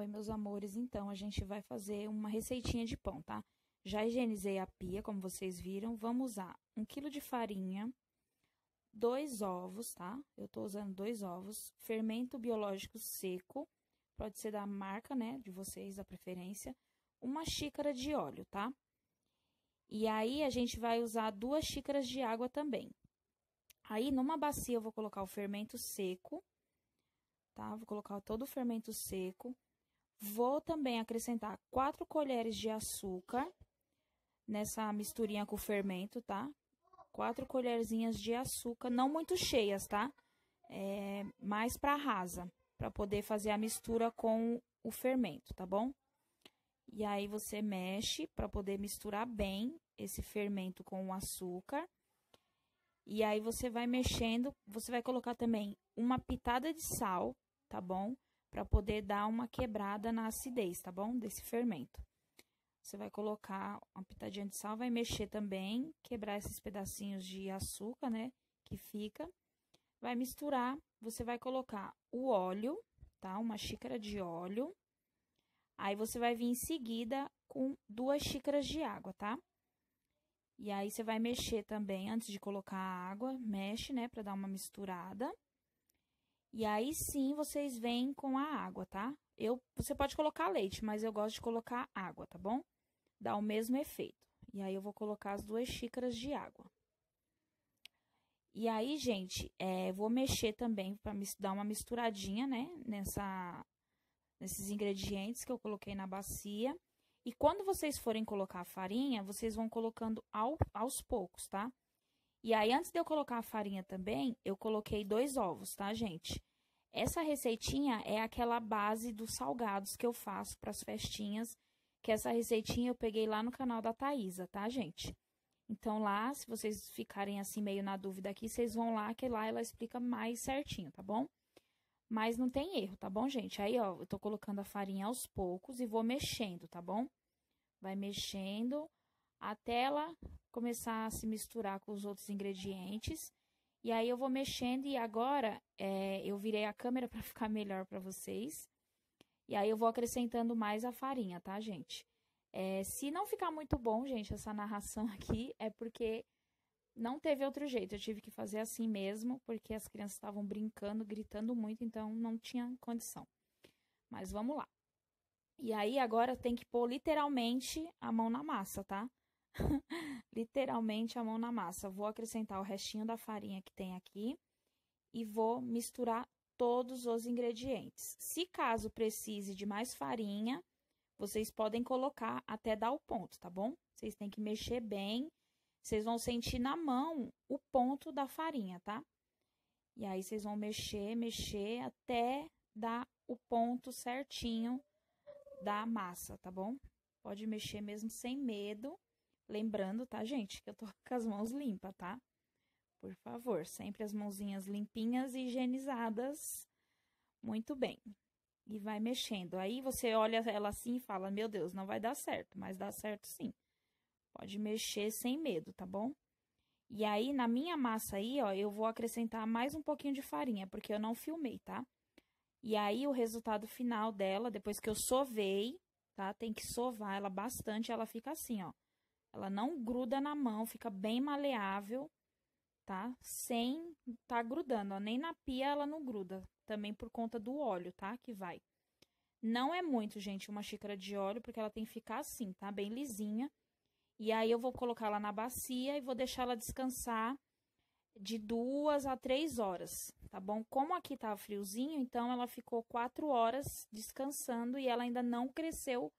meus amores, então a gente vai fazer uma receitinha de pão, tá? Já higienizei a pia, como vocês viram. Vamos usar 1 kg de farinha, 2 ovos, tá? Eu tô usando 2 ovos, fermento biológico seco, pode ser da marca, né, de vocês, da preferência, 1 xícara de óleo, tá? E aí, a gente vai usar 2 xícaras de água também. Aí, numa bacia, eu vou colocar o fermento seco, tá? Vou colocar todo o fermento seco. Vou também acrescentar 4 colheres de açúcar nessa misturinha com o fermento, tá? 4 colherzinhas de açúcar, não muito cheias, tá? Mais pra rasa, pra poder fazer a mistura com o fermento, tá bom? E aí, você mexe pra poder misturar bem esse fermento com o açúcar. E aí, você vai mexendo, você vai colocar também uma pitada de sal, tá bom? Pra poder dar uma quebrada na acidez, tá bom? Desse fermento. Você vai colocar uma pitadinha de sal, vai mexer também, quebrar esses pedacinhos de açúcar, né? Que fica. Vai misturar, você vai colocar o óleo, tá? 1 xícara de óleo. Aí, você vai vir em seguida com 2 xícaras de água, tá? E aí, você vai mexer também, antes de colocar a água, mexe, né? Pra dar uma misturada. E aí, sim, vocês vêm com a água, tá? Você pode colocar leite, mas eu gosto de colocar água, tá bom? Dá o mesmo efeito. E aí, eu vou colocar as 2 xícaras de água. E aí, gente, vou mexer também pra dar uma misturadinha, né? Nesses ingredientes que eu coloquei na bacia. E quando vocês forem colocar a farinha, vocês vão colocando aos poucos, tá? E aí, antes de eu colocar a farinha também, eu coloquei 2 ovos, tá, gente? Essa receitinha é aquela base dos salgados que eu faço para as festinhas, que essa receitinha eu peguei lá no canal da Thaisa, tá, gente? Então, lá, se vocês ficarem assim meio na dúvida aqui, vocês vão lá, que lá ela explica mais certinho, tá bom? Mas não tem erro, tá bom, gente? Aí, ó, eu tô colocando a farinha aos poucos e vou mexendo, tá bom? Vai mexendo até ela começar a se misturar com os outros ingredientes. E aí, eu vou mexendo e agora eu virei a câmera para ficar melhor para vocês. E aí, eu vou acrescentando mais a farinha, tá, gente? Se não ficar muito bom, gente, essa narração aqui, é porque não teve outro jeito. Eu tive que fazer assim mesmo, porque as crianças estavam brincando, gritando muito, então não tinha condição. Mas vamos lá. E aí, agora tem que pôr literalmente a mão na massa, tá? Literalmente a mão na massa. Vou acrescentar o restinho da farinha que tem aqui e vou misturar todos os ingredientes. Se caso precise de mais farinha, vocês podem colocar até dar o ponto, tá bom? Vocês têm que mexer bem. Vocês vão sentir na mão o ponto da farinha, tá? E aí, vocês vão mexer até dar o ponto certinho da massa, tá bom? Pode mexer mesmo sem medo. Lembrando, tá, gente, que eu tô com as mãos limpas, tá? Por favor, sempre as mãozinhas limpinhas e higienizadas. Muito bem. E vai mexendo. Aí, você olha ela assim e fala, meu Deus, não vai dar certo. Mas dá certo sim. Pode mexer sem medo, tá bom? E aí, na minha massa aí, ó, eu vou acrescentar mais um pouquinho de farinha, porque eu não filmei, tá? E aí, o resultado final dela, depois que eu sovei, tá? Tem que sovar ela bastante, ela fica assim, ó. Ela não gruda na mão, fica bem maleável, tá? Sem tá grudando, ó. Nem na pia ela não gruda, também por conta do óleo, tá? Que vai. Não é muito, gente, 1 xícara de óleo, porque ela tem que ficar assim, tá? Bem lisinha. E aí, eu vou colocar ela na bacia e vou deixar ela descansar de 2 a 3 horas, tá bom? Como aqui tá friozinho, então ela ficou 4 horas descansando e ela ainda não cresceu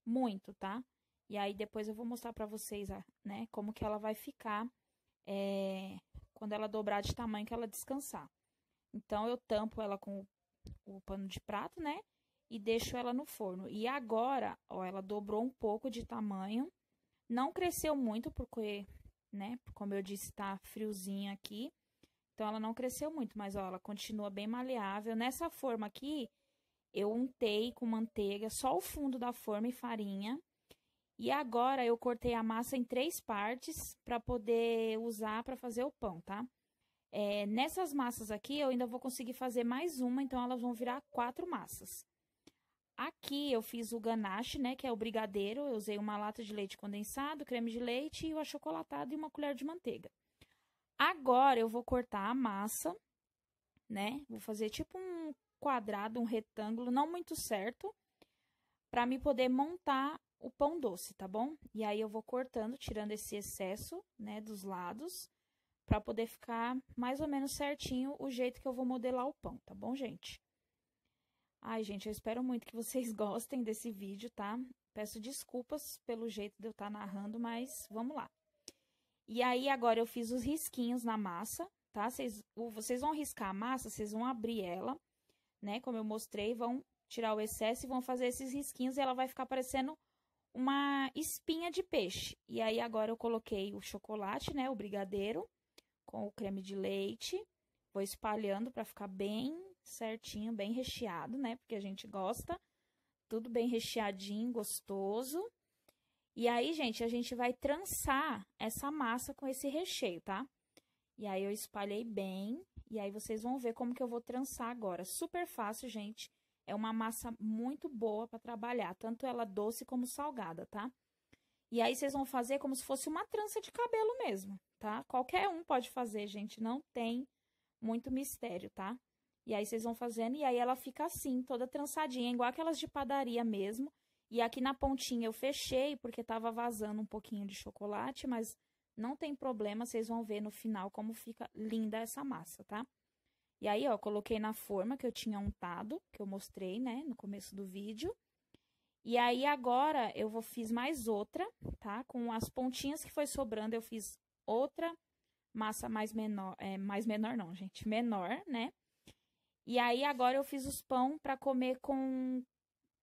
muito, tá? E aí, depois eu vou mostrar pra vocês, né, como que ela vai ficar quando ela dobrar de tamanho que ela descansar. Então, eu tampo ela com o pano de prato, né, e deixo ela no forno. E agora, ó, ela dobrou um pouco de tamanho. Não cresceu muito, porque, né, como eu disse, tá friozinho aqui. Então, ela não cresceu muito, mas, ó, ela continua bem maleável. Nessa forma aqui, eu untei com manteiga, só o fundo da forma e farinha. E agora, eu cortei a massa em 3 partes para poder usar para fazer o pão, tá? Nessas massas aqui, eu ainda vou conseguir fazer mais uma, então elas vão virar 4 massas. Aqui eu fiz o ganache, né, que é o brigadeiro. Eu usei uma lata de leite condensado, creme de leite e o achocolatado e uma colher de manteiga. Agora eu vou cortar a massa, né? Vou fazer tipo um quadrado, um retângulo, não muito certo, para me poder montar o pão doce, tá bom? E aí eu vou cortando, tirando esse excesso, né, dos lados, para poder ficar mais ou menos certinho o jeito que eu vou modelar o pão, tá bom, gente? Ai, gente, eu espero muito que vocês gostem desse vídeo, tá? Peço desculpas pelo jeito de eu estar narrando, mas vamos lá. E aí, agora eu fiz os risquinhos na massa, tá? Vocês vão riscar a massa, vocês vão abrir ela, né? Como eu mostrei, vão tirar o excesso e vão fazer esses risquinhos e ela vai ficar parecendo uma espinha de peixe. E aí, agora eu coloquei o chocolate, né? O brigadeiro com o creme de leite. Vou espalhando para ficar bem certinho, bem recheado, né? Porque a gente gosta. Tudo bem recheadinho, gostoso. E aí, gente, a gente vai trançar essa massa com esse recheio, tá? E aí, eu espalhei bem. E aí, vocês vão ver como que eu vou trançar agora. Super fácil, gente. É uma massa muito boa para trabalhar. Tanto ela doce como salgada, tá? E aí, vocês vão fazer como se fosse uma trança de cabelo mesmo, tá? Qualquer um pode fazer, gente. Não tem muito mistério, tá? E aí, vocês vão fazendo. E aí, ela fica assim, toda trançadinha. Igual aquelas de padaria mesmo. E aqui na pontinha eu fechei, porque tava vazando um pouquinho de chocolate, mas não tem problema, vocês vão ver no final como fica linda essa massa, tá? E aí, ó, coloquei na forma que eu tinha untado, que eu mostrei, né, no começo do vídeo. E aí, agora, fiz mais outra, tá? Com as pontinhas que foi sobrando, eu fiz outra massa mais menor, mais menor não, gente, menor, né? E aí, agora eu fiz os pão para comer com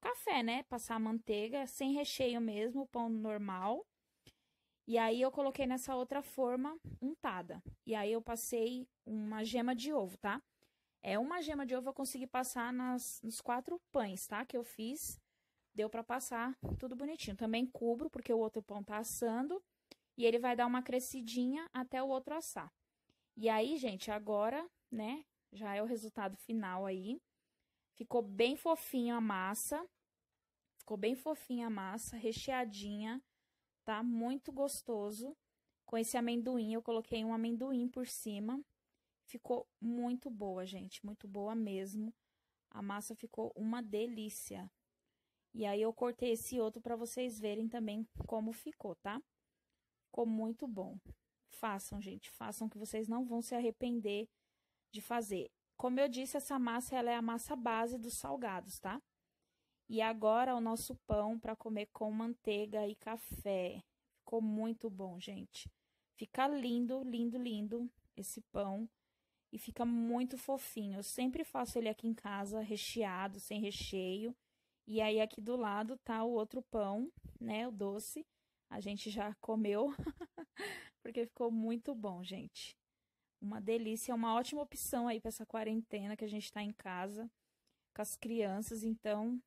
café, né? Passar manteiga, sem recheio mesmo, pão normal. E aí eu coloquei nessa outra forma untada. E aí eu passei uma gema de ovo, tá? Uma gema de ovo eu consegui passar nos 4 pães, tá? Que eu fiz. Deu pra passar tudo bonitinho. Também cubro, porque o outro pão tá assando. E ele vai dar uma crescidinha até o outro assar. E aí, gente, agora, né? Já é o resultado final aí. Ficou bem fofinho a massa. Ficou bem fofinha a massa, recheadinha, tá? Muito gostoso. Com esse amendoim, eu coloquei um amendoim por cima. Ficou muito boa, gente, muito boa mesmo. A massa ficou uma delícia. E aí, eu cortei esse outro para vocês verem também como ficou, tá? Ficou muito bom. Façam, gente, façam que vocês não vão se arrepender de fazer. Como eu disse, essa massa, ela é a massa base dos salgados, tá? E agora o nosso pão para comer com manteiga e café. Ficou muito bom, gente. Fica lindo, lindo, lindo esse pão. E fica muito fofinho. Eu sempre faço ele aqui em casa, recheado, sem recheio. E aí aqui do lado tá o outro pão, né, o doce. A gente já comeu, porque ficou muito bom, gente. Uma delícia, uma ótima opção aí para essa quarentena que a gente tá em casa com as crianças, então